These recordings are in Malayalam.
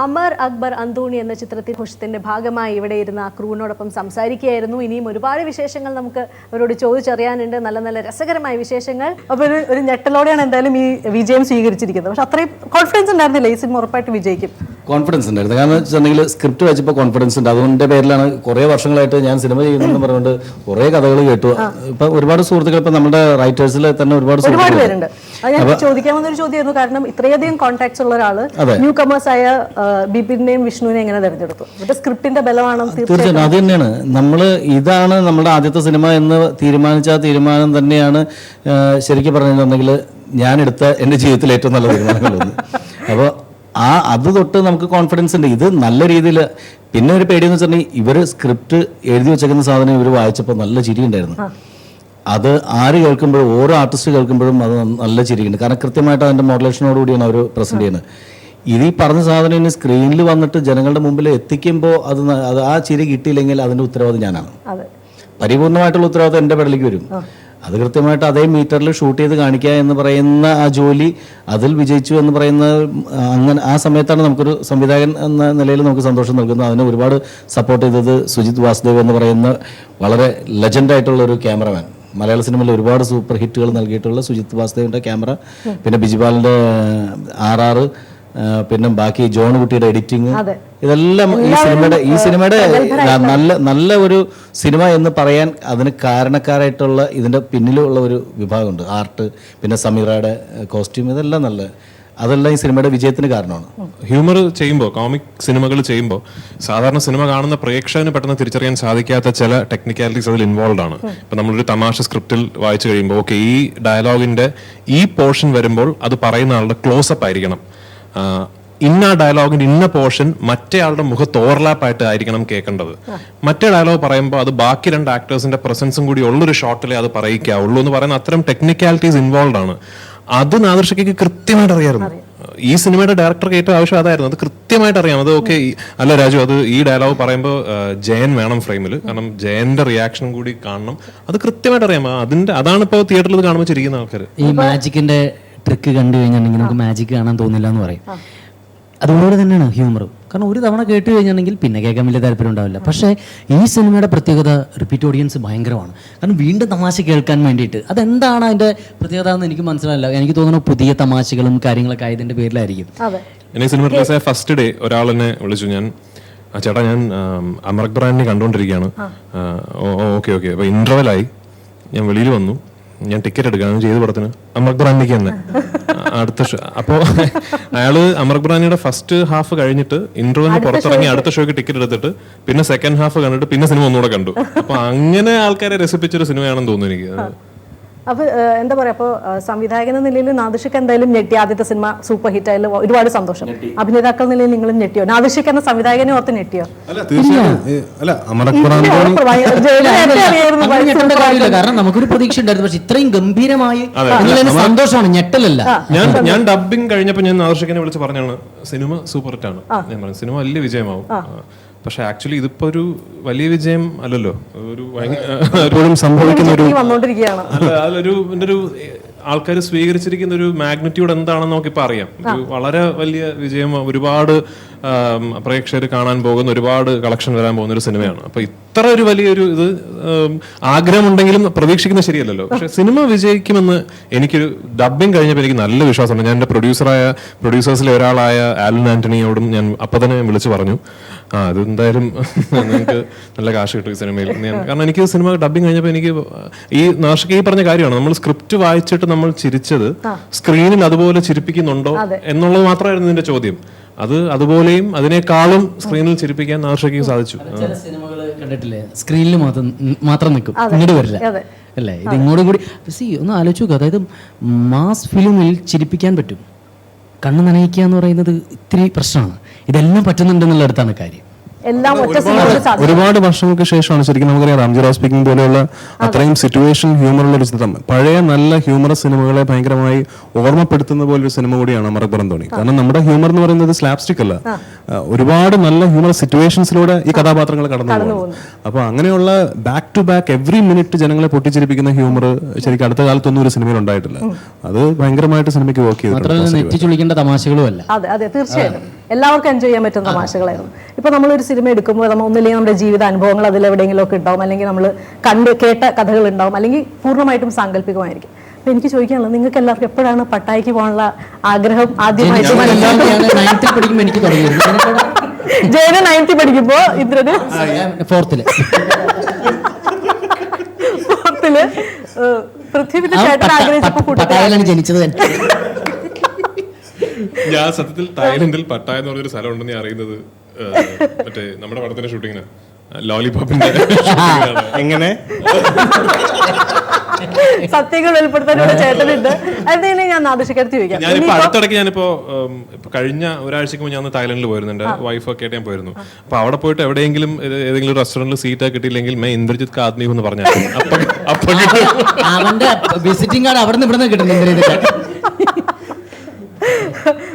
അമർ അക്ബർ അന്തോണി എന്ന ചിത്രത്തിൽ ഘോഷത്തിന്റെ ഭാഗമായി ഇവിടെ ഇരുന്ന ക്രൂവിനോടൊപ്പം സംസാരിക്കുകയായിരുന്നു. ഇനിയും ഒരുപാട് വിശേഷങ്ങൾ നമുക്ക് അവരോട് ചോദിച്ചറിയാനുണ്ട്, നല്ല നല്ല രസകരമായ വിശേഷങ്ങൾ. അപ്പോൾ ഒരു ഞെട്ടലോടെയാണ് എന്തായാലും ഈ വിജയം സ്വീകരിച്ചിരിക്കുന്നത്. പക്ഷെ അത്രയും കോൺഫിഡൻസ് ഉണ്ടായിരുന്നില്ല ഈ സിനിമ ഉറപ്പായിട്ട് വിജയിക്കും? കോൺഫിഡൻസ് ഉണ്ടായിരുന്നു. കാരണം വെച്ചിട്ടുണ്ടെങ്കിൽ സ്ക്രിപ്റ്റ് വായിച്ചപ്പോൾ കോൺഫിഡൻസ് ഉണ്ട്. അതുകൊണ്ട് പേരിലാണ് കുറേ വർഷങ്ങളായിട്ട് ഞാൻ സിനിമ ചെയ്യുന്നതെന്ന് പറഞ്ഞുകൊണ്ട് കുറേ കഥകൾ കേട്ടു. ഇപ്പൊ ഒരുപാട് സുഹൃത്തുക്കൾ, ഇപ്പൊ നമ്മുടെ റൈറ്റേഴ്സിൽ തന്നെ ഒരുപാട് പേരുണ്ട്. അത് ഞാൻ ചോദിക്കാമെന്നൊരു ചോദ്യമായിരുന്നു. കാരണം ഇത്രയധികം കോൺടാക്ട്സ് ഉള്ള ഒരാള് ന്യൂ കമേഴ്സ് ആയ ബിപിനെയും വിഷ്ണുവിനെ എങ്ങനെ തെരഞ്ഞെടുത്തു? മറ്റേ സ്ക്രിപ്റ്റിന്റെ ബലമാണ്. തീർച്ചയായിട്ടും അത് തന്നെയാണ്. ഇതാണ് നമ്മുടെ ആദ്യത്തെ സിനിമ എന്ന് തീരുമാനിച്ച തീരുമാനം തന്നെയാണ് ശരിക്കും പറഞ്ഞിട്ടുണ്ടെങ്കിൽ ഞാൻ എടുത്ത എൻ്റെ ജീവിതത്തിലെ ഏറ്റവും നല്ല തീരുമാനങ്ങളൊന്ന്. അപ്പോൾ അത് തൊട്ട് നമുക്ക് കോൺഫിഡൻസ് ഉണ്ട്. ഇത് നല്ല രീതിയിൽ. പിന്നെ ഒരു പേടിയെന്ന് വെച്ചിട്ടുണ്ടെങ്കിൽ ഇവർ സ്ക്രിപ്റ്റ് എഴുതി വെച്ചേക്കുന്ന സാധനം ഇവർ വായിച്ചപ്പോൾ നല്ല ചിരി ഉണ്ടായിരുന്നു. അത് ആര് കേൾക്കുമ്പോഴും, ഓരോ ആർട്ടിസ്റ്റ് കേൾക്കുമ്പോഴും അത് നല്ല ചിരിക്കുന്നുണ്ട്. കാരണം കൃത്യമായിട്ട് അതിൻ്റെ മോഡുലേഷനോടുകൂടിയാണ് അവർ പ്രസൻറ്റ് ചെയ്യുന്നത്. ഇത് ഈ പറഞ്ഞ സാധനം ഇനി സ്ക്രീനിൽ വന്നിട്ട് ജനങ്ങളുടെ മുമ്പിൽ എത്തിക്കുമ്പോൾ അത് ആ ചിരി കിട്ടിയില്ലെങ്കിൽ അതിൻ്റെ ഉത്തരവാദിത്വം ഞാനാണ്. പരിപൂർണമായിട്ടുള്ള ഉത്തരവാദിത്വം എൻ്റെ പെടലേക്ക് വരും. അത് കൃത്യമായിട്ട് അതേ മീറ്ററിൽ ഷൂട്ട് ചെയ്ത് കാണിക്കുക എന്ന് പറയുന്ന ആ ജോലി അതിൽ വിജയിച്ചു എന്ന് പറയുന്ന അങ്ങനെ ആ സമയത്താണ് നമുക്കൊരു സംവിധായകൻ എന്ന നിലയിൽ നമുക്ക് സന്തോഷം നൽകുന്നത്. അതിന് ഒരുപാട് സപ്പോർട്ട് ചെയ്തത് സുജിത് വാസുദേവ് എന്ന് പറയുന്ന വളരെ ലെജൻഡായിട്ടുള്ള ഒരു ക്യാമറമാൻ, മലയാള സിനിമയിൽ ഒരുപാട് സൂപ്പർ ഹിറ്റുകൾ നൽകിയിട്ടുള്ള സുജിത് വാസുദേവിൻ്റെ ക്യാമറ, പിന്നെ ബിജിപാലിൻ്റെ RR, പിന്നെ ബാക്കി ജോൺ കുട്ടിയുടെ എഡിറ്റിങ്, ഇതെല്ലാം ഈ സിനിമയുടെ നല്ല ഒരു സിനിമ എന്ന് പറയാൻ അതിന് കാരണക്കാരായിട്ടുള്ള ഇതിൻ്റെ പിന്നിലുള്ള ഒരു വിഭാഗമുണ്ട്. ആർട്ട്, പിന്നെ സമീറയുടെ കോസ്റ്റ്യൂം, അതെല്ലാം ഈ സിനിമയുടെ വിജയത്തിന് കാരണമാണ്. ഹ്യൂമർ ചെയ്യുമ്പോൾ, കോമിക് സിനിമകൾ ചെയ്യുമ്പോൾ സാധാരണ സിനിമ കാണുന്ന പ്രേക്ഷകന് പെട്ടെന്ന് തിരിച്ചറിയാൻ സാധിക്കാത്ത ചില ടെക്നിക്കാലിറ്റീസ് അതിൽ ഇൻവോൾവ് ആണ്. ഇപ്പം നമ്മളൊരു തമാശ സ്ക്രിപ്റ്റിൽ വായിച്ചു കഴിയുമ്പോൾ ഓക്കെ, ഈ ഡയലോഗിന്റെ ഈ പോർഷൻ വരുമ്പോൾ അത് പറയുന്ന ആളുടെ ക്ലോസപ്പ് ആയിരിക്കണം, ഇന്ന ഡയലോഗിന്റെ ഇന്ന പോർഷൻ മറ്റേ ആളുടെ മുഖത്ത് ഓവർലാപ്പായിട്ട് ആയിരിക്കണം കേൾക്കേണ്ടത്. മറ്റേ ഡയലോഗ് പറയുമ്പോൾ അത് ബാക്കി രണ്ട് ആക്ടേഴ്സിന്റെ പ്രസൻസും കൂടി ഉള്ളൊരു ഷോട്ടിലേ അത് പറയിക്കാവുള്ളൂ എന്ന് പറയുന്ന അത്തരം ടെക്നിക്കാലിറ്റീസ് ഇൻവോൾവ് ആണ്. അത് നാദൃശയ്ക്ക് കൃത്യമായിട്ട് അറിയാമായിരുന്നു. ഈ സിനിമയുടെ ഡയറക്ടർക്ക് ഏറ്റവും ആവശ്യം അതായിരുന്നു. അത് കൃത്യമായിട്ട് അറിയാം. അത് ഓക്കെ, അല്ല രാജു, അത് ഈ ഡയലോഗ് പറയുമ്പോൾ ജയൻ വേണം ഫ്രെയിമിൽ, കാരണം ജയന്റെ റിയാക്ഷനും കൂടി കാണണം. അത് കൃത്യമായിട്ട് അറിയാം. അതാണ് ഇപ്പോൾ തിയേറ്ററിൽ കാണുമ്പോൾ ചിരിക്കുന്ന ആൾക്കാർ. ഈ മാജിക്കിന്റെ ട്രിക്ക് കണ്ടു കഴിഞ്ഞിട്ടുണ്ടെങ്കിൽ നമുക്ക് മാജിക് കാണാൻ തോന്നില്ല എന്ന് പറയും. അതുപോലെ തന്നെയാണ് ഹ്യൂമർ. കാരണം ഒരു തവണ കേട്ട് കഴിഞ്ഞിട്ടുണ്ടെങ്കിൽ പിന്നെ കേൾക്കാൻ വലിയ താല്പര്യം ഉണ്ടാവില്ല. പക്ഷേ ഈ സിനിമയുടെ പ്രത്യേകത റിപ്പീറ്റ് ഓഡിയൻസ് ഭയങ്കരമാണ്. കാരണം വീണ്ടും തമാശ കേൾക്കാൻ വേണ്ടിയിട്ട്. അതെന്താണ് അതിൻ്റെ പ്രത്യേകത എന്ന് എനിക്ക് മനസ്സിലായില്ല. എനിക്ക് തോന്നുന്നു പുതിയ തമാശകളും കാര്യങ്ങളൊക്കെ ആയതിൻ്റെ പേരിലായിരിക്കും. എന്നെ സിനിമ റിലീസ് ആയ ഫസ്റ്റ് ഡേ ഒരാളെന്നെ വിളിച്ചു, ഞാൻ ചേട്ടാ ഞാൻ അമർ അക്ബർ ആന്റണി കണ്ടുകൊണ്ടിരിക്കുകയാണ്. ഓക്കെ അപ്പോൾ ഇന്റർവെലായി ഞാൻ വെളിയിൽ വന്നു, ഞാൻ ടിക്കറ്റ് എടുക്കാം ചെയ്ത പടത്തിന് അമർ അക്ബർ ആന്റണിക്ക് തന്നെ അടുത്ത ഷോ. അപ്പോൾ അയാള് അമർ അക്ബർ ആന്റണിയുടെ ഫസ്റ്റ് ഹാഫ് കഴിഞ്ഞിട്ട് ഇന്റർവെല്ലിന് പുറത്തിറങ്ങി അടുത്ത ഷോയ്ക്ക് ടിക്കറ്റ് എടുത്തിട്ട് പിന്നെ സെക്കൻഡ് ഹാഫ് കണ്ടിട്ട് പിന്നെ സിനിമ ഒന്നുകൂടെ കണ്ടു. അപ്പൊ അങ്ങനെ ആൾക്കാരെ രസിപ്പിച്ചൊരു സിനിമയാണെന്ന് തോന്നുന്നു എനിക്ക്. അപ്പൊ എന്താ പറയാ, അപ്പൊ സംവിധായകൻ എന്ന നിലയിൽ നാദിഷയ്ക്ക് എന്തായാലും ഞെട്ടി. ആദ്യത്തെ സിനിമ സൂപ്പർ ഹിറ്റ് ആയാലും ഒരുപാട് സന്തോഷം. അഭിനേതാക്കൾ നിലയിൽ നിങ്ങളും ഞെട്ടിയോ? നാദിഷയ്ക്ക് എന്ന സംവിധായകനെ ഓർത്ത് ഞെട്ടിയോ? കാരണം നമുക്കൊരു പ്രതീക്ഷ ഉണ്ടായിരുന്നു. പക്ഷെ ഇത്രയും ഗംഭീരമായി സന്തോഷമാണ്, ഞെട്ടലല്ല. ഞാൻ ഡബിങ് കഴിഞ്ഞപ്പോൾ ഞാൻ നാദിഷയ്ക്കനെ വിളിച്ച് പറഞ്ഞാണ് സിനിമ സൂപ്പർ ഹിറ്റ് ആണ്. ഞാൻ പറഞ്ഞു സിനിമ വലിയ വിജയമാവും. പക്ഷെ ആക്ച്വലി ഇതിപ്പോ ഒരു വലിയ വിജയം അല്ലല്ലോ, ഒരു സംഭവിക്കുന്ന ഒരു ആൾക്കാർ സ്വീകരിച്ചിരിക്കുന്ന ഒരു മാഗ്നിറ്റ്യൂഡ് എന്താണെന്ന് നമുക്കിപ്പോൾ അറിയാം. ഒരു വളരെ വലിയ വിജയം, ഒരുപാട് പ്രേക്ഷകർ കാണാൻ പോകുന്ന, ഒരുപാട് കളക്ഷൻ വരാൻ പോകുന്ന ഒരു സിനിമയാണ്. അപ്പൊ ഇത്ര ഒരു വലിയൊരു ഇത് ആഗ്രഹമുണ്ടെങ്കിലും പ്രതീക്ഷിക്കുന്നത് ശരിയല്ലല്ലോ. പക്ഷെ സിനിമ വിജയിക്കുമെന്ന് എനിക്കൊരു ഡബിങ് കഴിഞ്ഞപ്പോൾ എനിക്ക് നല്ല വിശ്വാസമുണ്ട്. ഞാൻ എൻ്റെ പ്രൊഡ്യൂസേഴ്സിലെ ഒരാളായ ആലൻ ആന്റണിയോടും ഞാൻ അപ്പം തന്നെ വിളിച്ചു പറഞ്ഞു, അതെന്തായാലും നിങ്ങൾക്ക് നല്ല കാശ് കിട്ടും ഈ സിനിമയിൽ. കാരണം എനിക്ക് സിനിമ ഡബിങ് കഴിഞ്ഞപ്പോൾ എനിക്ക് ഈ നാഷിക ഈ പറഞ്ഞ കാര്യമാണ്, നമ്മൾ സ്ക്രിപ്റ്റ് വായിച്ചിട്ട് നമ്മൾ ചിരിച്ചത് സ്ക്രീനിൽ അതുപോലെ ചിരിപ്പിക്കുന്നുണ്ടോ എന്നുള്ളത് മാത്രമായിരുന്നു ഇതിന്റെ ചോദ്യം. അത് അതുപോലെയും അതിനേക്കാളും സ്ക്രീനിൽ ചിരിപ്പിക്കാൻ നാഷികയ്ക്ക് സാധിച്ചു. ചില സിനിമകൾ കണ്ടിട്ടില്ലേ, സ്ക്രീനിൽ മാത്രം നിൽക്കും, ഇങ്ങോട്ട് വരില്ല അല്ലേ? ഇത് ഇങ്ങോട്ടും കൂടി ഒന്ന് ആലോചിച്ച് നോക്കുക. അതായത് മാസ് ഫിലിമിൽ ചിരിപ്പിക്കാൻ പറ്റും, കണ്ണ് നനയിക്കുക എന്ന് പറയുന്നത് ഇത്തിരി പ്രശ്നമാണ്. ഇതെല്ലാം പറ്റുന്നുണ്ടെന്നുള്ളടത്താണ് കാര്യം. ഒരുപാട് വർഷങ്ങൾക്ക് ശേഷമാണ് ശരിക്കും നമുക്കറിയാം റാംജി റാവ് സ്പീക്കിംഗ് പോലെയുള്ള അത്രയും സിറ്റുവേഷൻ ഹ്യൂമറുള്ള ഒരു ചിത്രം. പഴയ നല്ല ഹ്യൂമറസ് സിനിമകളെ ഭയങ്കരമായി ഓർമ്മപ്പെടുത്തുന്ന പോലൊരു സിനിമ കൂടിയാണ് അമർ അക്ബർ അന്തോണി. കാരണം നമ്മുടെ ഹ്യൂമർ എന്ന് പറയുന്നത് സ്ലാപ്സ്റ്റിക് അല്ല, ഒരുപാട് നല്ല ഹ്യൂമർ സിറ്റുവേഷൻസിലൂടെ ഈ കഥാപാത്രങ്ങൾ കടന്നു പോകുന്നു. അപ്പൊ അങ്ങനെയുള്ള back to back every minute ജനങ്ങളെ പൊട്ടിച്ചിരിപ്പിക്കുന്ന ഹ്യൂമർ ശരിക്കും അടുത്ത കാലത്തൊന്നും ഒരു സിനിമയിൽ ഉണ്ടായിട്ടില്ല. അത് ഭയങ്കരമായിട്ട് സിനിമയ്ക്ക് വർക്ക് ചെയ്തു. നെറ്റിച്ചുളിക്കേണ്ട തമാശകളും അല്ല. തീർച്ചയായിട്ടും. എല്ലാവർക്കും എൻജോയ് ചെയ്യാൻ പറ്റുന്ന തമാശകളായിരുന്നു. ഇപ്പോൾ നമ്മളൊരു സിനിമ എടുക്കുമ്പോൾ നമ്മൾ ഒന്നില്ലെങ്കിൽ നമ്മുടെ ജീവിത അനുഭവങ്ങൾ അതിലെവിടെയെങ്കിലും ഒക്കെ ഉണ്ടാവും, അല്ലെങ്കിൽ നമ്മൾ കേട്ട കഥകൾ ഉണ്ടാവും, അല്ലെങ്കിൽ പൂർണ്ണമായിട്ടും സാങ്കല്പികമായിരിക്കും. അപ്പോൾ എനിക്ക് ചോദിക്കാനുള്ളത്, നിങ്ങൾക്ക് എല്ലാവർക്കും എപ്പോഴാണ് പട്ടായക്ക് പോകാനുള്ള ആഗ്രഹം ആദ്യമായിട്ട് പഠിക്കുമ്പോൾ എനിക്ക് തുടങ്ങിയിരുന്നു. ജയന് 9th പഠിക്കുമ്പോ ഇന്ദ്രന് 4th പൃഥ്വിന്റെ ചേട്ടൻ ആഗ്രഹിച്ചപ്പോ പട്ടായയിലാണ് ജനിച്ചത്. ഞാൻ സത്യത്തിൽ തായ്ലൻഡിൽ പട്ടായ എന്ന് പറഞ്ഞൊരു സ്ഥലം ഉണ്ടെന്ന് ഞാൻ അറിയുന്നത് മറ്റേ നമ്മുടെ പടത്തിന്റെ ഷൂട്ടിങ്ങിന് ലോലിപോപ്പിന്റെ എങ്ങനെ സത്യങ്ങൾ വെളിപ്പെടുത്താൻ ഇവിടെ ചേട്ടനുണ്ട്. അതിന് ഞാൻ നാദൃശിക്കടുത്ത് ചോദിക്കാം. ഞാനിപ്പോ അടുത്തിടയ്ക്ക് ഞാനിപ്പോ കഴിഞ്ഞ ഒരാഴ്ചക്ക് മുമ്പ് ഞാൻ തായ്ലൻഡിൽ പോയിരുന്നു. എന്റെ വൈഫൊക്കെ ആയിട്ട് ഞാൻ പോയിരുന്നു. അപ്പൊ അവിടെ പോയിട്ട് എവിടെയെങ്കിലും ഏതെങ്കിലും റെസ്റ്റോറന്റിൽ സീറ്റ് കിട്ടിയില്ലെങ്കിൽ മേ ഇന്ദ്രജിത് കാദ്മി എന്ന് പറഞ്ഞു. അവന്റെ വിസിറ്റിംഗ് കാർഡ് അവിടെ നിന്ന് ഇവിടെ നിന്ന് കിട്ടുന്നു.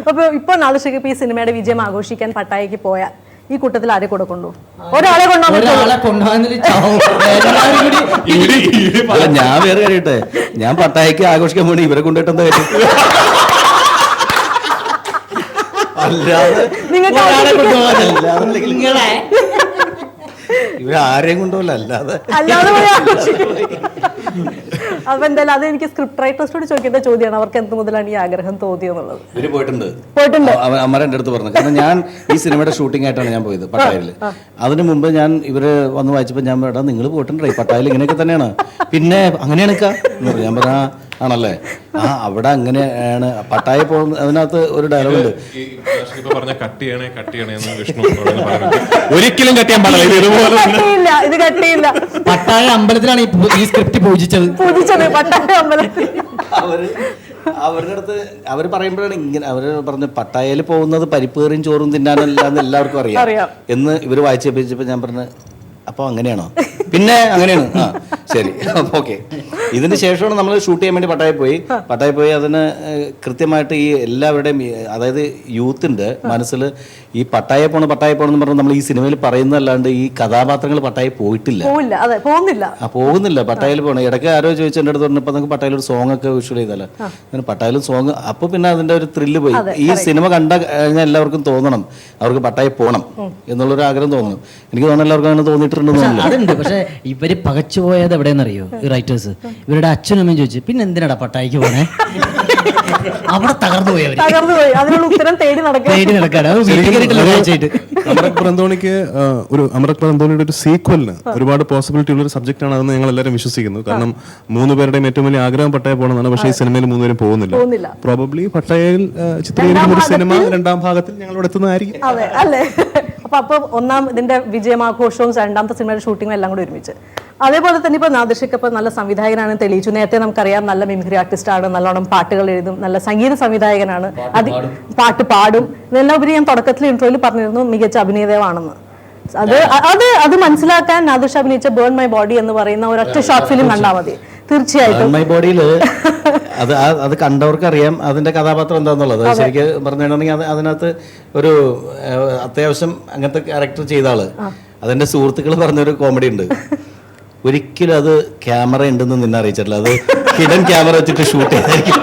അപ്പൊ ഇപ്പൊ നാദൃശിക്ക് ഈ സിനിമയുടെ വിജയം ആഘോഷിക്കാൻ പട്ടായക്ക് പോയാൽ ഈ കൂട്ടത്തിൽ ആരെ കൂടെ കൊണ്ടുപോകും? ഒരാളെ അല്ല, ഞാൻ വേറെ കാര്യട്ടെ, ഞാൻ പട്ടായക്ക് ആഘോഷിക്കാൻ വേണ്ടി ഇവരെ കൊണ്ടുപോയിട്ട് എന്താ കാര്യം? അല്ലാതെ ഇവരാരെയും കൊണ്ടുപോകല, അല്ലാതെ അപ്പൊ എന്തായാലും അത് എനിക്ക് സ്ക്രിപ്റ്റ് റൈറ്റേഴ്സിനോട് ചോദിക്കേണ്ട ചോദ്യമാണ്, അവർക്ക് എന്ത് മുതലാണ് ഈ ആഗ്രഹം തോന്നിയെന്നുള്ളത്. ഇവര് പോയിട്ടുണ്ട്. അമ്മ എൻ്റെ അടുത്ത് പറഞ്ഞു. കാരണം ഞാൻ ഈ സിനിമയുടെ ഷൂട്ടിംഗ് ആയിട്ടാണ് ഞാൻ പോയത് പട്ടായയിൽ. അതിനു മുമ്പ് ഞാൻ ഇവര് വന്ന് വായിച്ചപ്പോൾ ഞാൻ പറയാം, നിങ്ങൾ പോയിട്ടുണ്ടോ പട്ടായയിൽ ഇങ്ങനെയൊക്കെ തന്നെയാണ്? പിന്നെ അങ്ങനെയാണ് ഞാൻ പറഞ്ഞ ആണല്ലേ, അവിടെ അങ്ങനെയാണ് പട്ടായ പോകുന്ന. അതിനകത്ത് ഒരു ഡയലോഗ് ഉണ്ട്, ഒരിക്കലും കട്ടിയാൻ പാടില്ല, ഇത് കട്ടിയില്ല. പട്ടായ അമ്പലത്തിലാണ് ഈ സ്ക്രിപ്റ്റ് പൂജിച്ചത് പട്ടായ അമ്പലത്തിൽ. അവരുടെ അടുത്ത് അവർ പറയുമ്പോഴാണ് ഇങ്ങനെ അവര് പറഞ്ഞു, പട്ടായയിൽ പോകുന്നത് പരിപ്പേറിയും ചോറും തിന്നാനല്ല എന്ന് എല്ലാവർക്കും അറിയാം എന്ന് ഇവർ വായിച്ചേപ്പിച്ചപ്പോൾ ഞാൻ പറഞ്ഞു, അപ്പോൾ അങ്ങനെയാണോ? പിന്നെ അങ്ങനെയാണ്. ആ ശരി, ഓക്കെ. ഇതിന് ശേഷമാണ് നമ്മൾ ഷൂട്ട് ചെയ്യാൻ വേണ്ടി പട്ടായ പോയി അതിന് കൃത്യമായിട്ട് ഈ എല്ലാവരുടെയും, അതായത് യൂത്തിൻ്റെ മനസ്സിൽ ഈ പട്ടായ പോകണം എന്ന് പറഞ്ഞാൽ നമ്മൾ ഈ സിനിമയിൽ പറയുന്നതല്ലാണ്ട് ഈ കഥാപാത്രങ്ങൾ പട്ടായ പോകുന്നില്ല. പട്ടായയിൽ പോകണം. ഇടയ്ക്ക് ആരോ ചോദിച്ചു എൻ്റെ അടുത്ത് പറഞ്ഞു, ഇപ്പം നമുക്ക് പട്ടായയിൽ ഒരു സോങ് ഒക്കെ വിഷ്വൽ ചെയ്താലോ? അങ്ങനെ പട്ടായയിൽ സോങ്. അപ്പോൾ പിന്നെ അതിൻ്റെ ഒരു ത്രില്ല് പോയി. ഈ സിനിമ കണ്ട കഴിഞ്ഞാൽ എല്ലാവർക്കും തോന്നണം അവർക്ക് പട്ടായ പോകണം എന്നുള്ളൊരു ആഗ്രഹം തോന്നും. എനിക്ക് തോന്നുന്നു എല്ലാവർക്കും അങ്ങനെ തോന്നിയിട്ടുണ്ടെന്ന് തോന്നുന്നു. അതുണ്ട്. പക്ഷെ ഇവര് പകച്ചുപോയത് എവിടെയെന്നറിയോ ഈ റൈറ്റേഴ്സ്? ഇവരുടെ അച്ഛനും അമ്മയും ചോദിച്ചു, പിന്നെ എന്തിനാടാ പട്ടായിക്ക് പോണേ? അവിടെ തകർന്നു പോയി. അതിനുള്ള ഉത്തരം തേടി നടക്കാണ്. അമരക് ബ്രന്തോണിയുടെ ഒരു സീക്വലിന് ഒരുപാട് പോസിബിലിറ്റി ഉള്ള ഒരു സബ്ജക്റ്റ് ആണ് അതെന്ന് ഞങ്ങൾ എല്ലാവരും വിശ്വസിക്കുന്നു. കാരണം 3 പേരുടെയും ഏറ്റവും വലിയ ആഗ്രഹം പട്ടായ പോകണമെന്നാണ്. പക്ഷേ ഈ സിനിമയിൽ 3 പേരും പോകുന്നില്ല. പ്രോബബ്ലി പട്ടായയിൽ ചിത്രീകരിക്കുന്ന ഒരു സിനിമ 2ാം ഭാഗത്തിൽ ഞങ്ങളോട് എത്തുന്നതായിരിക്കും. അല്ലേ? അപ്പൊ ഒന്നാം ഇതിന്റെ വിജയമാഘോഷവും 2ാമത്തെ സിനിമയുടെ ഷൂട്ടിങ്ങും എല്ലാം കൂടി ഒരുമിച്ച്. അതേപോലെ തന്നെ ഇപ്പൊ നാദൃശിക്ക് ഇപ്പൊ നല്ല സംവിധായകനാണ് തെളിയിച്ചു. നേരത്തെ നമുക്കറിയാം നല്ല മിമിക്രി ആർട്ടിസ്റ്റ് ആണ്, നല്ലോണം പാട്ടുകൾ എഴുതും, നല്ല സംഗീത സംവിധായകനാണ്, പാട്ട് പാടും. ഇതെല്ലാം ഉപരി ഞാൻ തുടക്കത്തിൽ ഇൻട്രോയിൽ പറഞ്ഞിരുന്നു മികച്ച അഭിനേതാവാണെന്ന്. അത് മനസ്സിലാക്കാൻ നാദൃശ് അഭിനയിച്ച ബേൺ മൈ ബോഡി എന്ന് പറയുന്ന ഒരൊറ്റ ഷോർട്ട് ഫിലിം കണ്ടാൽ മതി. തീർച്ചയായിട്ടും മൈ ബോഡിയിൽ അത് കണ്ടവർക്ക് അറിയാം അതിന്റെ കഥാപാത്രം എന്താന്നുള്ളത്. ശരിക്കും പറഞ്ഞിട്ടുണ്ടെങ്കിൽ അതിനകത്ത് ഒരു അത്യാവശ്യം അങ്ങനത്തെ ക്യാരക്ടർ ചെയ്ത ആള്. അതെന്റെ സുഹൃത്തുക്കൾ പറഞ്ഞൊരു കോമഡി ഉണ്ട്, ഒരിക്കലും അത് ക്യാമറ ഉണ്ടെന്ന് നിന്നെ അറിയിച്ചിട്ടില്ല, അത് ഹിഡൻ ക്യാമറ വെച്ചിട്ട് ഷൂട്ട് ചെയ്തായിരിക്കും,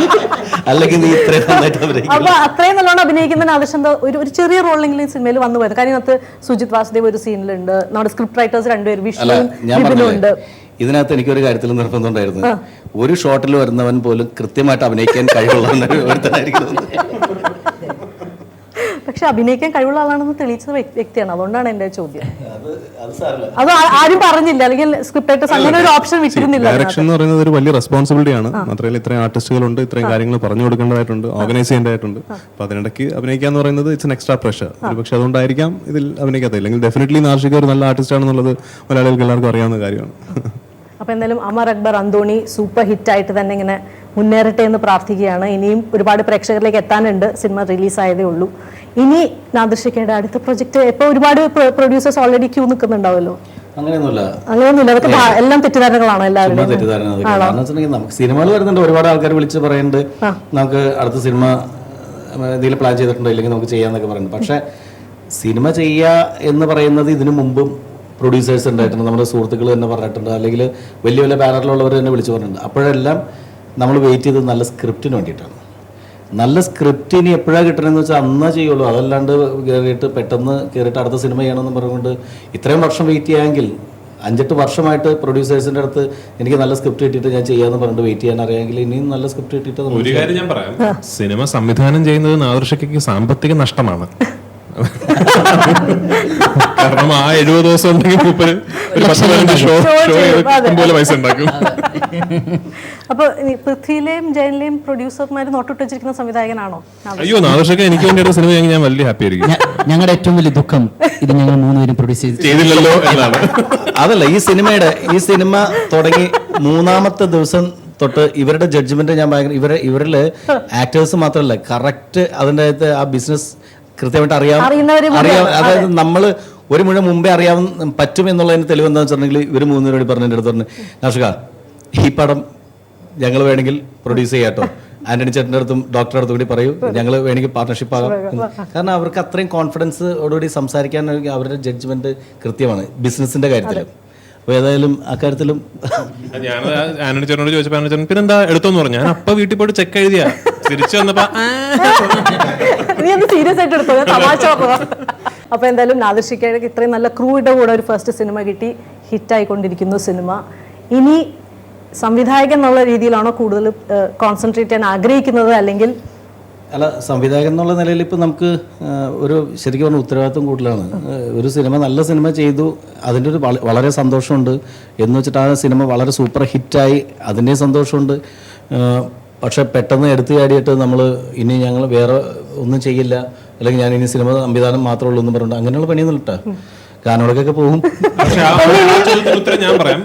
അല്ലെങ്കിൽ നീ ഇത്രയും നന്നായിട്ട് അപ്പൊ അത്രയും നല്ലോണം അഭിനയിക്കുന്ന ആവശ്യം ഒരു ചെറിയ റോളെങ്കിലും സിനിമയിൽ വന്നു പോയത്. കാര്യം അതിനകത്ത് സുജിത് വാസുദേവ് ഒരു സീനിലുണ്ട്, നമ്മുടെ സ്ക്രിപ്റ്റ് റൈറ്റേഴ്സ് 2 പേര് വിഷ്ണുണ്ട്. ഇതിനകത്ത് എനിക്കൊരു കാര്യത്തിൽ നിർബന്ധം ഉണ്ടായിരുന്നു, ഒരു ഷോട്ടിൽ വരുന്നവൻ പോലും കൃത്യമായിട്ട് അഭിനയിക്കാൻ കഴിവുള്ള ഒരുത്തനായിരിക്കും. പക്ഷെ അഭിനയിക്കാൻ കഴിവുള്ള ആളാണെന്ന് തെളിയിച്ച വ്യക്തിയാണ്. അതുകൊണ്ടാണ് എന്റെ ചോദ്യം. അത് ആരും പറഞ്ഞില്ല, അല്ലെങ്കിൽ സ്ക്രിപ്റ്റ് റൈറ്റേഴ്സ് അങ്ങനെ ഒരു ഓപ്ഷൻ വിട്ടിരുന്നില്ല. ഡയറക്ഷൻ എന്ന് പറയുന്നത് ഒരു വലിയ റെസ്പോൺസിബിലിറ്റി ആണ്. മാത്രമല്ല ഇത്രയും ആർട്ടിസ്റ്റുകളുണ്ട്, ഇത്രയും കാര്യങ്ങൾ പറഞ്ഞു കൊടുക്കേണ്ടതായിട്ടുണ്ട്, ഓർഗനൈസ് ചെയ്യേണ്ടതായിട്ടുണ്ട്. അപ്പൊ അതിനിടയ്ക്ക് അഭിനയിക്കുക എന്ന് പറയുന്നത് ഇറ്റ്സ് എൻ എക്സ്ട്രാ പ്രഷർ. പക്ഷെ അതുകൊണ്ടായിരിക്കാം ഇതിൽ അഭിനയിക്കാത്ത. ഇല്ലെങ്കിൽ ഡെഫിനറ്റ്ലി നാർഷിക ഒരു നല്ല ആർട്ടിസ്റ്റ് ആണെന്നുള്ളത് മലയാളികൾക്ക് എല്ലാവർക്കും അറിയാവുന്ന കാര്യമാണ്. അപ്പോൾ എന്തായാലും അമർ അക്ബർ അന്തോണി സൂപ്പർ ഹിറ്റായിട്ട് തന്നെ ഇങ്ങനെ മുന്നേറട്ടെ എന്ന് പ്രാർത്ഥിക്കുകയാണ്. ഇനിയും ഒരുപാട് പ്രേക്ഷകരിലേക്ക് എത്താനുണ്ട്. സിനിമ റിലീസായതേ ഉള്ളൂ. ഇനി നാദൃശിക്കയുടെ അടുത്ത പ്രൊജക്ട് ഇപ്പോൾ ഒരുപാട് പ്രൊഡ്യൂസേഴ്സ് ഓൾറെഡി ക്യൂ നിൽക്കുന്നുണ്ടാവല്ലോ? അങ്ങനെയൊന്നുമില്ല. അതൊക്കെ എല്ലാം തെറ്റിദ്ധാരണകളാണോ? എല്ലാവരും നമുക്ക് സിനിമകൾ വരുന്നുണ്ട്, ഒരുപാട് ആൾക്കാർ വിളിച്ച് പറയുന്നുണ്ട് നമുക്ക് അടുത്ത സിനിമ എന്തെങ്കിലും പ്ലാൻ ചെയ്തിട്ടുണ്ടോ, ഇല്ലെങ്കിൽ നമുക്ക് ചെയ്യാന്നൊക്കെ പറയുന്നുണ്ട്. പക്ഷെ സിനിമ ചെയ്യുക എന്ന് പറയുന്നത് ഇതിനു മുമ്പും പ്രൊഡ്യൂസേഴ്സ് ഉണ്ടായിട്ടുണ്ട്, നമ്മുടെ സുഹൃത്തുക്കൾ തന്നെ പറഞ്ഞിട്ടുണ്ട്, അല്ലെങ്കിൽ വലിയ വലിയ ബാനറിലുള്ളവർ തന്നെ വിളിച്ചു പറഞ്ഞിട്ടുണ്ട്. അപ്പോഴെല്ലാം നമ്മൾ വെയിറ്റ് ചെയ്തത് നല്ല സ്ക്രിപ്റ്റിന് വേണ്ടിയിട്ടാണ്. നല്ല സ്ക്രിപ്റ്റ് ഇനി എപ്പോഴാണ് കിട്ടണമെന്ന് വെച്ചാൽ അന്നാ ചെയ്യുള്ളൂ. അതല്ലാണ്ട് കയറിയിട്ട് പെട്ടെന്ന് കയറിയിട്ട് അടുത്ത സിനിമ ചെയ്യണമെന്ന് പറഞ്ഞുകൊണ്ട് ഇത്രയും വർഷം വെയിറ്റ് ചെയ്യാമെങ്കിൽ 5-8 വർഷമായിട്ട് പ്രൊഡ്യൂസേഴ്സിൻ്റെ അടുത്ത് എനിക്ക് നല്ല സ്ക്രിപ്റ്റ് കിട്ടിയിട്ട് ഞാൻ ചെയ്യാമെന്ന് പറഞ്ഞിട്ട് വെയിറ്റ് ചെയ്യാൻ അറിയാമെങ്കിൽ ഇനിയും നല്ല സ്ക്രിപ്റ്റ് കിട്ടിയിട്ട് ഒരു കാര്യം ഞാൻ പറയാം, സിനിമ സംവിധാനം ചെയ്യുന്നത് നാദൃശയ്ക്ക് സാമ്പത്തിക നഷ്ടമാണ്. കാരണം ആ 70 ദിവസം ഉണ്ടെങ്കിൽ മൂപ്പര് ഒരു 10-15 ഷോ പോലെ പൈസ ഉണ്ടാക്കും. അപ്പൊ പൃഥ്വിയിലെയും ജയനിലെയും പ്രൊഡ്യൂസർമാർ നോട്ടിട്ട് വെച്ചിരിക്കുന്ന സംവിധായകനാണോ? അയ്യോ, നാദൃശയ്ക്ക് എനിക്ക് വേണ്ടിയിട്ട് സിനിമ ഞാൻ വലിയ ഹാപ്പി ആയിരിക്കും. ഞങ്ങളുടെ ഏറ്റവും വലിയ ദുഃഖം ഇത് ഞങ്ങൾ 3 പേരും പ്രൊഡ്യൂസ് ചെയ്തില്ലല്ലോ എന്നാണ്. അതല്ല, ഈ സിനിമ തുടങ്ങി 3-ാമത്തെ ദിവസം തൊട്ട് ഇവരുടെ ജഡ്ജ്മെന്റ് ഞാൻ ഭയങ്കര ഇവരിൽ ആക്ടേഴ്സ് മാത്രമല്ല, കറക്റ്റ് അതിൻ്റെ അകത്ത് ആ ബിസിനസ് കൃത്യമായിട്ട് അറിയാം. അതായത് നമ്മൾ ഒരു മുഴുവൻ മുമ്പേ അറിയാൻ പറ്റും എന്നുള്ളതിന് തെളിവ് എന്താണെന്ന് വെച്ചിട്ടുണ്ടെങ്കിൽ ഇവർ 3 പേരോട് പറഞ്ഞതിൻ്റെ അടുത്ത് പറഞ്ഞു, നാഷിക ഈ പടം ഞങ്ങൾ വേണമെങ്കിൽ പ്രൊഡ്യൂസ് ചെയ്യാട്ടോ, ആന്റണി ചേട്ടൻ്റെ അടുത്തും ഡോക്ടറുടെ അടുത്തും കൂടി പറയൂ, ഞങ്ങൾ വേണമെങ്കിൽ പാർട്ണർഷിപ്പ് ആകാം. കാരണം അവർക്ക് അത്രയും കോൺഫിഡൻസോടുകൂടി സംസാരിക്കാൻ അവരുടെ ജഡ്ജ്മെന്റ് കൃത്യമാണ് ബിസിനസിന്റെ കാര്യത്തിൽ. അപ്പോൾ ഏതായാലും അക്കാര്യത്തിലും ഞാൻ ആന്റണി ചേട്ടനോട് ചോദിച്ചപ്പോൾ ആന്റണി ചേട്ടൻ പിന്നെന്താ എടുത്തോന്ന് പറഞ്ഞു. ഞാൻ അപ്പൊ വീട്ടിൽ പോയിട്ട് ചെക്ക് എഴുതിയാ തിരിച്ചു വന്നപ്പോ സീരിയസ് ആയിട്ട് എടുത്തോ, തമാശ. അപ്പൊ എന്തായാലും നാദൃശയ്ക്ക് ഇത്രയും നല്ല ക്രൂയുടെ കൂടെ ഒരു ഫസ്റ്റ് സിനിമ കിട്ടി, ഹിറ്റായിക്കൊണ്ടിരിക്കുന്നു സിനിമ. ഇനി സംവിധായകൻ എന്നുള്ള രീതിയിലാണോ കൂടുതൽ കോൺസെൻട്രേറ്റ് ചെയ്യാൻ ആഗ്രഹിക്കുന്നത്, അല്ലെങ്കിൽ അല്ല, സംവിധായകൻ എന്നുള്ള നിലയിൽ ഇപ്പോൾ നമുക്ക് ഒരു ശരിക്കും പറഞ്ഞ ഉത്തരവാദിത്വം കൂടുതലാണ്. ഒരു സിനിമ നല്ല സിനിമ ചെയ്തു, അതിൻ്റെ ഒരു വളരെ സന്തോഷമുണ്ട് എന്ന് വെച്ചിട്ട് ആ സിനിമ വളരെ സൂപ്പർ ഹിറ്റായി, അതിൻ്റെ സന്തോഷമുണ്ട്. പക്ഷെ പെട്ടെന്ന് എടുത്തു ചാടിയിട്ട് നമ്മൾ ഇനി ഞങ്ങൾ വേറെ ഒന്നും ചെയ്യില്ല, അല്ലെങ്കിൽ ഞാൻ ഇനി സിനിമ സംവിധാനം മാത്രമേ ഉള്ളൂ എന്ന് പറഞ്ഞിട്ട് അങ്ങനെയുള്ള പണിയൊന്നും ഇട്ടാ ഗാനോടൊക്കെ പോകും. പക്ഷെ ഉത്തരം ഞാൻ പറയാം.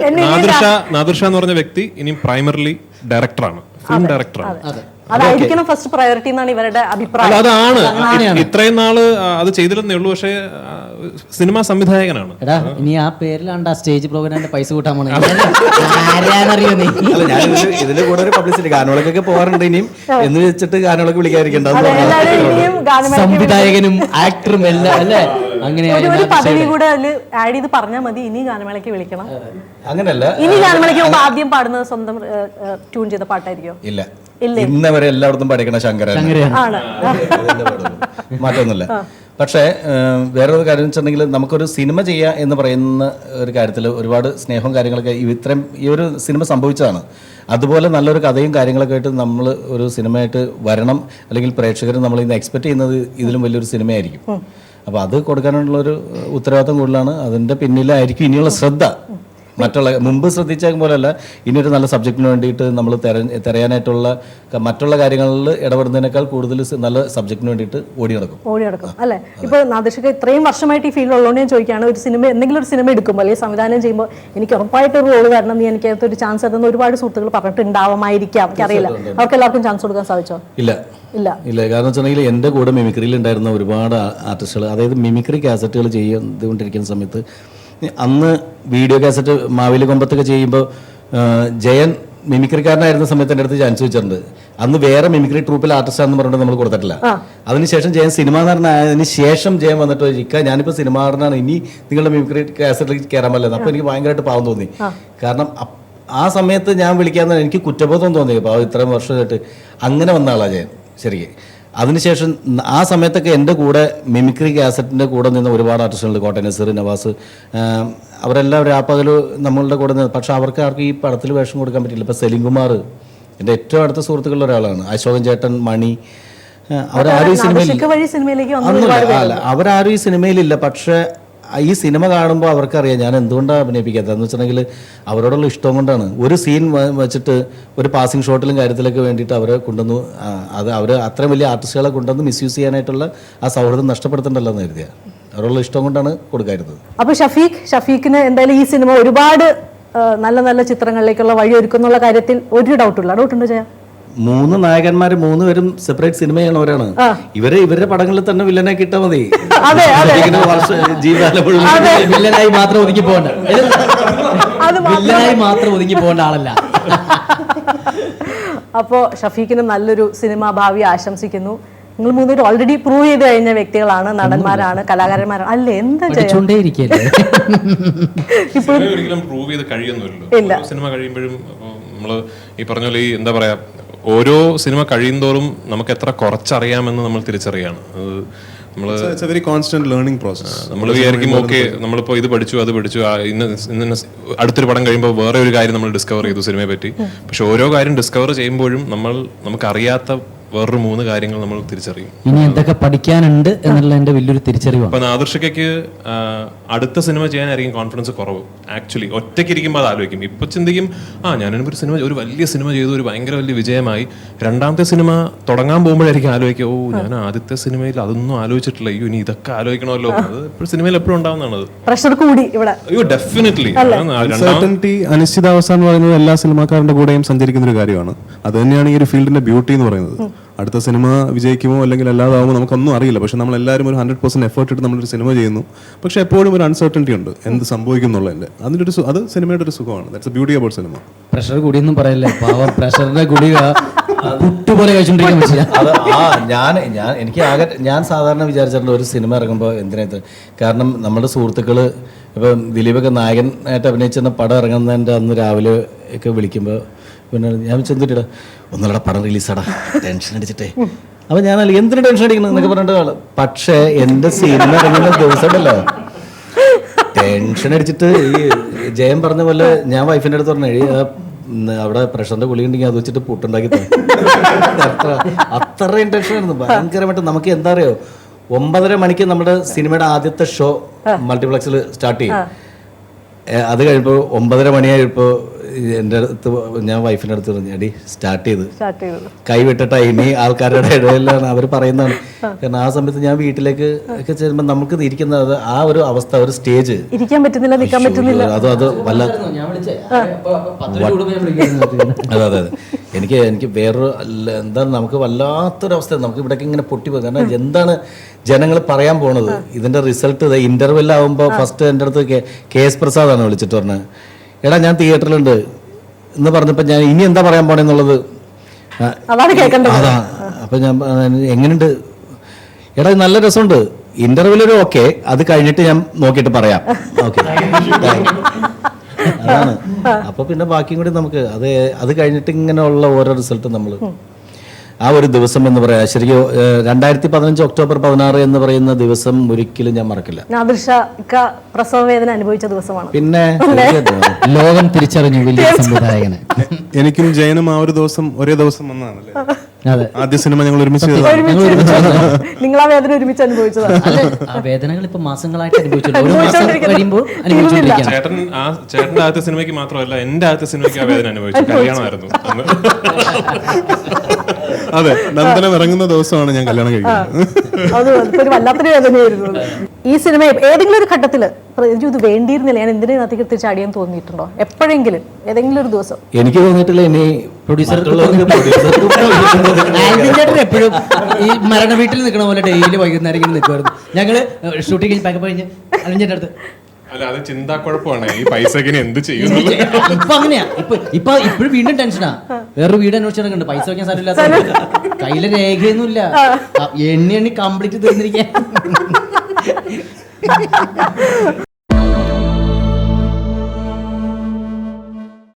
നാദിർഷ എന്ന് പറഞ്ഞ വ്യക്തി ഇനി പ്രൈമറിലി ഡയറക്ടറാണ്, ഫിലിം ഡയറക്ടറാണ്. അതായിരിക്കണം ഫസ്റ്റ് പ്രയോറിറ്റി എന്നാണ് ഇവരുടെ അഭിപ്രായം. അതാണ് ഇത്രയും നാള് അത് ചെയ്തില്ലെന്നേ ഉള്ളൂ, പക്ഷേ സിനിമ സംവിധായകനാണ്. എടാ ഇനി ആ പേരിലാണ്ട് ആ സ്റ്റേജ് പ്രോഗ്രാമിന്റെ പൈസ കൂട്ടാൻ പോണേ. ആരാന്നറിയോ നീ? ഞാൻ ഇതിന്റെ കൂടെ ഒരു പബ്ലിസിറ്റി ഗാനോളക്കൊക്കെ പോകാറുണ്ട് ഇനിയും എന്ന് വെച്ചിട്ട് ഗാനോളക്ക് വിളിക്കാതിരിക്കണ്ട. സംവിധായകനും ആക്ടറും എല്ലാം അല്ലേ? അങ്ങനെ ഒരു പദവി കൂടെ അതില് ആഡ് ചെയ്ത് പറഞ്ഞാൽ മതി. ഇനി ഗാനമേളയ്ക്ക് വിളിക്കണം. അങ്ങനല്ല, ഇനി ഗാനമേളയ്ക്ക് പോകുമ്പോൾ ആദ്യം പാടുന്നത് സ്വന്തം ട്യൂൺ ചെയ്ത പാട്ടായിരിക്കും. ഇല്ല, ഇന്നവരെ എല്ലായിടത്തും പഠിക്കണ ശങ്കരൻ മാറ്റമൊന്നുമില്ല. പക്ഷേ വേറൊരു കാര്യം വെച്ചിട്ടുണ്ടെങ്കിൽ നമുക്കൊരു സിനിമ ചെയ്യുക എന്ന് പറയുന്ന ഒരു കാര്യത്തിൽ ഒരുപാട് സ്നേഹവും കാര്യങ്ങളൊക്കെ ഇത്രയും ഈ ഒരു സിനിമ സംഭവിച്ചതാണ്. അതുപോലെ നല്ലൊരു കഥയും കാര്യങ്ങളൊക്കെ ആയിട്ട് നമ്മൾ ഒരു സിനിമയായിട്ട് വരണം, അല്ലെങ്കിൽ പ്രേക്ഷകർ നമ്മൾ ഇന്ന് എക്സ്പെക്ട് ചെയ്യുന്നത് ഇതിലും വലിയൊരു സിനിമയായിരിക്കും. അപ്പോൾ അത് കൊടുക്കാനുള്ളൊരു ഉത്തരവാദിത്തം കൂടുതലാണ്. അതിൻ്റെ പിന്നിലായിരിക്കും ഇനിയുള്ള ശ്രദ്ധ. മറ്റുള്ള മുമ്പ് ശ്രദ്ധിച്ച പോലെയല്ല, ഇനിയൊരു നല്ല സബ്ജക്റ്റിന് വേണ്ടിയിട്ട് നമ്മൾ തിരയാനായിട്ടുള്ള മറ്റുള്ള കാര്യങ്ങളിൽ ഇടപെടുന്നതിനേക്കാൾ കൂടുതൽ നല്ല സബ്ജക്റ്റിന് വേണ്ടിയിട്ട് ഓടി നടക്കും അല്ലേ? ഇപ്പോൾ നാദിർഷയ്ക്ക് ഇത്രയും വർഷമായിട്ട് ഈ ഫീൽഡ് ഉള്ളതുകൊണ്ട് ഞാൻ ചോദിക്കുകയാണ്, ഒരു സിനിമ എന്തെങ്കിലും ഒരു സിനിമ എടുക്കുമ്പോൾ അല്ലെങ്കിൽ സംവിധാനം ചെയ്യുമ്പോൾ എനിക്ക് ഉറപ്പായിട്ടൊരു റോള് വരണം, നീ എനിക്ക് ഒരു ചാൻസ് തരുന്ന ഒരുപാട് സുഹൃത്തുക്കൾ പറഞ്ഞിട്ടുണ്ടാവാമായിരിക്കാം, എനിക്കറിയില്ല. അവർക്ക് എല്ലാവർക്കും ചാൻസ് കൊടുക്കാൻ സാധിച്ചോ? ഇല്ല. കാരണം വെച്ചിട്ടുണ്ടെങ്കിൽ എൻ്റെ കൂടെ മിമിക്രിയിൽ ഉണ്ടായിരുന്ന ഒരുപാട് ആർട്ടിസ്റ്റുകൾ, അതായത് മിമിക്രി കാസറ്റുകൾ ചെയ്തുകൊണ്ടിരിക്കുന്ന സമയത്ത് അന്ന് വീഡിയോ കാസറ്റ് മാവേലി കൊമ്പത്തൊക്കെ ചെയ്യുമ്പോൾ ജയൻ മിമിക്രിക്കാരനായിരുന്ന സമയത്ത് എൻ്റെ അടുത്ത് ചാൻസ് വെച്ചിട്ടുണ്ട്. അന്ന് വേറെ മിമിക്രി ട്രൂപ്പിൽ ആർട്ടിസ്റ്റാണെന്ന് പറഞ്ഞിട്ട് നമ്മൾ കൊടുത്തിട്ടില്ല. അതിനുശേഷം ജയൻ സിനിമാ നടനായതിന് ശേഷം ജയൻ വന്നിട്ട് ഇരിക്കുക, ഞാനിപ്പോൾ സിനിമാ നടനാണ്, ഇനി നിങ്ങളുടെ മിമിക്രി കാസറ്റിൽ കയറാൻ പറ്റില്ല. അപ്പോൾ എനിക്ക് ഭയങ്കരമായിട്ട് പാവം തോന്നി. കാരണം ആ സമയത്ത് ഞാൻ വിളിക്കാന്ന് എനിക്ക് കുറ്റബോധം തോന്നി. അപ്പോൾ ഇത്രയും വർഷമായിട്ട് അങ്ങനെ വന്ന ആളാണ് ജയൻ ശരിക്കും. അതിനുശേഷം ആ സമയത്തൊക്കെ എൻ്റെ കൂടെ മിമിക്രി കാസറ്റിൻ്റെ കൂടെ നിന്ന് ഒരുപാട് ആർട്ടിസ്റ്റുകളുണ്ട്. കോട്ടയം നസീർ, നവാസ്, അവരെല്ലാവരും ആ പകൽ നമ്മളുടെ കൂടെ നിന്ന്. പക്ഷെ അവർക്ക് ആർക്കും ഈ പടത്തിൽ വേഷം കൊടുക്കാൻ പറ്റില്ല. ഇപ്പോൾ സെലിം കുമാർ എൻ്റെ ഏറ്റവും അടുത്ത സുഹൃത്തുക്കളിൽ ഒരാളാണ്. അശോകൻ ചേട്ടൻ, മണി, അവരാരും ഈ സിനിമയിൽ അവരാരും ഈ സിനിമയിലില്ല. പക്ഷേ ഈ സിനിമ കാണുമ്പോൾ അവർക്കറിയാം ഞാൻ എന്തുകൊണ്ടാണ് അഭിനയിപ്പിക്കാത്തത് എന്ന് വെച്ചിട്ടുണ്ടെങ്കിൽ അവരോടുള്ള ഇഷ്ടം കൊണ്ടാണ്. ഒരു സീൻ വെച്ചിട്ട് ഒരു പാസിംഗ് ഷോട്ടിലും കാര്യത്തിലൊക്കെ വേണ്ടിയിട്ട് അവരെ കൊണ്ടുവന്നു. അത് അവർ അത്രയും വലിയ ആർട്ടിസ്റ്റുകളെ കൊണ്ടുവന്ന് മിസ്യൂസ് ചെയ്യാനായിട്ടുള്ള ആ സൗഹൃദം നഷ്ടപ്പെടുത്തണ്ടല്ലോ എന്ന് കരുതിയാൽ അവരോടുള്ള ഇഷ്ടം കൊണ്ടാണ് കൊടുക്കായിരുന്നത്. അപ്പോൾ ഷഫീഖിന് എന്തായാലും ഈ സിനിമ ഒരുപാട് നല്ല നല്ല ചിത്രങ്ങളിലേക്കുള്ള വഴി ഒരുക്കുന്നുള്ള കാര്യത്തിൽ ഒരു ഡൗട്ടുണ്ടോ ചെയ്യാം? 3 നായകന്മാര് 3 പേരും സെപ്പറേറ്റ് സിനിമ ചെയ്യണവരാണ്. ഇവരുടെ പടങ്ങളിൽ തന്നെ വില്ലനെ കിട്ടാൽ മതി. വില്ലനായി മാത്രം ഒതുങ്ങി പോകണ്ട, വില്ലനായി മാത്രം ഒതുങ്ങി പോകേണ്ട ആളല്ല. അപ്പോൾ ഷഫീഖിന് നല്ലൊരു സിനിമാ ഭാവി ആശംസിക്കുന്നു. നിങ്ങൾ 3 പേരും ഓൾറെഡി പ്രൂവ് ചെയ്ത് കഴിഞ്ഞ വ്യക്തികളാണ്, നടന്മാരാണ്, കലാകാരന്മാരാണ് അല്ലേ? എന്താ ഒരിക്കലും പ്രൂവ് ചെയ്ത് കഴിയുന്നില്ലല്ലോ. സിനിമ കഴിയുമ്പോഴും നമ്മള് ഈ പറഞ്ഞ പോലെ എന്താ പറയാ, ഓരോ സിനിമ കഴിയുന്തോറും നമുക്ക് എത്ര കുറച്ചറിയാമെന്ന് നമ്മൾ തിരിച്ചറിയാണ്. അത് നമ്മള് it's A very constant learning process. നമ്മൾ വിചാരിക്കും ഓക്കെ നമ്മളിപ്പോ ഇത് പഠിച്ചു അത് പഠിച്ചു ഇന്ന് അടുത്തൊരു പടം കഴിയുമ്പോൾ വേറെ ഒരു കാര്യം നമ്മൾ ഡിസ്കവർ ചെയ്തു സിനിമയെ പറ്റി. പക്ഷെ ഓരോ കാര്യം ഡിസ്കവർ ചെയ്യുമ്പോഴും നമുക്ക് അറിയാത്ത വേറൊരു 3 കാര്യങ്ങൾ നമ്മൾ തിരിച്ചറിയും. ഇനി എന്തൊക്കെ പഠിക്കാനുണ്ട് എന്നുള്ള എൻ്റെ വലിയൊരു തിരിച്ചറിവാണ്. അപ്പൊ നാദർഷികയ്ക്ക് അടുത്ത സിനിമ ചെയ്യാനായിരിക്കും കോൺഫിഡൻസ് കുറവ്. ആക്ച്വലി ഒറ്റയ്ക്ക് ഇരിക്കുമ്പോൾ അത് ആലോചിക്കും. ഇപ്പൊ ചിന്തിക്കും ഞാനൊരു സിനിമ ഒരു വലിയ സിനിമ ചെയ്തു, ഒരു ഭയങ്കര വലിയ വിജയമായി, രണ്ടാമത്തെ സിനിമ തുടങ്ങാൻ പോകുമ്പോഴായിരിക്കും ആലോചിക്കുക ഞാൻ ആദ്യത്തെ സിനിമയിൽ അതൊന്നും ആലോചിച്ചിട്ടില്ല, ഇനി ഇതൊക്കെ ആലോചിക്കണമല്ലോ. അത് സിനിമയിൽ എപ്പോഴും ഉണ്ടാവുന്നതാണ്. പ്രഷർ കൂടി ഇവിടെ. അയ്യോ ഡെഫിനറ്റ്ലി. അൺസർട്ടനിറ്റി, അനിശ്ചിതാവസ്ഥ എന്ന് പറയുന്നത് എല്ലാ സിനിമാക്കാരുടെ കൂടെയും സഞ്ചരിക്കുന്ന ഒരു കാര്യമാണ്. അത് തന്നെയാണ് ഈ ഒരു ഫീൽഡിന്റെ ബ്യൂട്ടി എന്ന് പറയുന്നത്. അടുത്ത സിനിമ വിജയിക്കുമോ അല്ലെങ്കിൽ അല്ലാതാവുമോ നമുക്കൊന്നും അറിയില്ല. പക്ഷെ നമ്മൾ എല്ലാവരും ഒരു 100% എഫേർട്ട് ഇട്ട് നമ്മളൊരു സിനിമ ചെയ്യുന്നു. പക്ഷെ എപ്പോഴും ഒരു അൺസർട്ടനിറ്റി ഉണ്ട്, എന്ത് സംഭവിക്കും എന്നുള്ളതിന്റെ. അത് സിനിമയുടെ ഒരു സുഖമാണ്. That's a beauty about cinema. Pressure കൂടിയൊന്നും പറയല്ലേ, പാവം പ്രഷറിന്റെ ഗുളിക പുട്ടുപോലെ കഴിച്ചോണ്ടിരിക്കാൻ പറ്റില്ല. അത് എനിക്ക് ആകെ ഞാൻ സാധാരണ വിചാരിച്ചിട്ടുണ്ട് ഒരു സിനിമ ഇറങ്ങുമ്പോൾ എന്തിനാ കാരണം നമ്മുടെ സുഹൃത്തുക്കൾ ഇപ്പം ദിലീപൊക്കെ നായകനായിട്ട് അഭിനയിച്ചിരുന്ന പടം ഇറങ്ങുന്നതിൻ്റെ അന്ന് രാവിലെ ഒക്കെ വിളിക്കുമ്പോൾ പിന്നെ ഞാൻ ചെന്നിട്ടിട ഒന്നുകൂടെ പടം റിലീസാടാ ടെൻഷൻ അടിച്ചിട്ടേ. അപ്പം ഞാൻ എന്തിനു ടെൻഷൻ അടിക്കണം എന്നൊക്കെ പറഞ്ഞിട്ട്. പക്ഷേ എൻ്റെ സിനിമ ഇറങ്ങുന്ന ദിവസമല്ലോ ടെൻഷൻ അടിച്ചിട്ട് ഈ ജയൻ പറഞ്ഞ പോലെ ഞാൻ വൈഫിൻ്റെ അടുത്ത് പറഞ്ഞു അവിടെ പ്രഷറിന്റെ ഗുളി ഉണ്ടെങ്കിൽ അത് വെച്ചിട്ട് പുട്ടുണ്ടാക്കി അത്രയും ടെൻഷൻ ആയിരുന്നു ഭയങ്കരമായിട്ട്. നമുക്ക് എന്താ അറിയോ 9:30 മണിക്ക് നമ്മുടെ സിനിമയുടെ ആദ്യത്തെ ഷോ മൾട്ടിപ്ലക്സിൽ സ്റ്റാർട്ട് ചെയ്യും. അത് കഴിയുമ്പോൾ 9:30 മണിയായപ്പോൾ എൻ്റെ അടുത്ത് ഞാൻ വൈഫിൻ്റെ അടുത്ത് പറഞ്ഞു അടി സ്റ്റാർട്ട് ചെയ്ത് കൈവിട്ടിട്ടാ ഇനി ആൾക്കാരുടെ ഇടയിലാണ് അവർ പറയുന്നതാണ്. കാരണം ആ സമയത്ത് ഞാൻ വീട്ടിലേക്ക് ഒക്കെ ചെല്ലുമ്പോൾ നമുക്ക് ഇരിക്കുന്നത് ആ ഒരു അവസ്ഥ, ഒരു സ്റ്റേജ് ഇരിക്കാൻ പറ്റുന്നില്ല, നിൽക്കാൻ പറ്റുന്നില്ല. അത് വല്ല അതെ എനിക്ക് വേറൊരു എന്താണ് നമുക്ക് വല്ലാത്തൊരവസ്ഥ. നമുക്ക് ഇവിടേക്ക് ഇങ്ങനെ പൊട്ടിപ്പോകും. കാരണം എന്താണ് ജനങ്ങൾ പറയാൻ പോണത്, ഇതിന്റെ റിസൾട്ട് ഇന്റർവെൽ ആകുമ്പോൾ ഫസ്റ്റ് എൻ്റെ അടുത്ത് KS പ്രസാദാണ് വിളിച്ചിട്ട് പറഞ്ഞത് എടാ ഞാൻ തിയേറ്ററിലുണ്ട് എന്ന് പറഞ്ഞപ്പോൾ ഞാൻ ഇനി എന്താ പറയാൻ പോണെന്നുള്ളത് അതാ. അപ്പം ഞാൻ എങ്ങനെയുണ്ട് എടാ നല്ല രസമുണ്ട്, ഇന്റർവെല്ലൊരു ഓക്കെ, അത് കഴിഞ്ഞിട്ട് ഞാൻ നോക്കിയിട്ട് പറയാം. ഓക്കെ അതാണ്. അപ്പൊ പിന്നെ ബാക്കിയും കൂടി നമുക്ക് അത് കഴിഞ്ഞിട്ട് ഇങ്ങനെയുള്ള ഓരോ റിസൾട്ട് നമ്മൾ ആ ഒരു ദിവസം എന്ന് പറയാം. ശരിക്കും 2015 ഒക്ടോബർ 16 എന്ന് പറയുന്ന ദിവസം ഒരിക്കലും ഞാൻ മറക്കില്ല. പ്രസവ വേദന അനുഭവിച്ച ദിവസമാണ്. പിന്നെ ലോകം തിരിച്ചറിഞ്ഞു വലിയ സംവിധായകനെ. എനിക്കും ജയനും ആ ഒരു ദിവസം ഒരേ ദിവസം വന്നതാണല്ലേ. അതെ, ആദ്യ സിനിമ ഞങ്ങൾ ഒരുമിച്ച് നിങ്ങൾ ആ വേദന ഒരുമിച്ച് അനുഭവിച്ചതാണ്. ആ വേദനകൾ ഇപ്പൊ മാസങ്ങളായിട്ട് അനുഭവിച്ചുകൊണ്ടിരിക്കുമ്പോൾ ചേട്ടന്റെ ആദ്യത്തെ സിനിമയ്ക്ക് മാത്രമല്ല എന്റെ ആദ്യത്തെ സിനിമയ്ക്ക് ആ വേദന അനുഭവിച്ചു. കല്യാണമായിരുന്നു. അതെ, നന്ദനം ഇറങ്ങുന്ന ദിവസമാണ് ഞാൻ കല്യാണം കഴിക്കുന്നത്. അത് വല്ലാത്തൊരു വേദനയായിരുന്നു. ഈ സിനിമ ഏതെങ്കിലും ഒരു ഘട്ടത്തില് ഇത് വേണ്ടിയിരുന്നില്ല, ഞാൻ എന്തിനാ അതിനകത്ത് ചാടിയാൻ തോന്നിയിട്ടുണ്ടോ എപ്പോഴെങ്കിലും ഏതെങ്കിലും ഒരു ദിവസം? എനിക്ക് തോന്നിയിട്ടില്ല. ഇനി പ്രൊഡ്യൂസർ എപ്പോഴും ഈ മരണ വീട്ടിൽ നിൽക്കണ പോലെ ഡെയിലി വൈകുന്നേരം ഇങ്ങനെ നിൽക്കുമായിരുന്നു. ഞങ്ങള് ഷൂട്ടിംഗ് പാക്കപ്പ് കഴിഞ്ഞ് അലിഞ്ഞിന്റെ അടുത്ത് അല്ല അത് ചിന്താക്കുഴപ്പമാണ്. ഈ പൈസക്ക് എന്ത് ചെയ്യും ഇപ്പൊ അങ്ങനെയാ. ഇപ്പോഴും വീണ്ടും ടെൻഷനാ. വേറൊരു വീട് അന്വേഷിച്ചിട്ടുണ്ട്, പൈസ വയ്ക്കാൻ സാധനമില്ലാത്ത, കയ്യിലെ രേഖയൊന്നുമില്ല, എണ്ണി കംപ്ലീറ്റ് തീർന്നിരിക്കാൻ.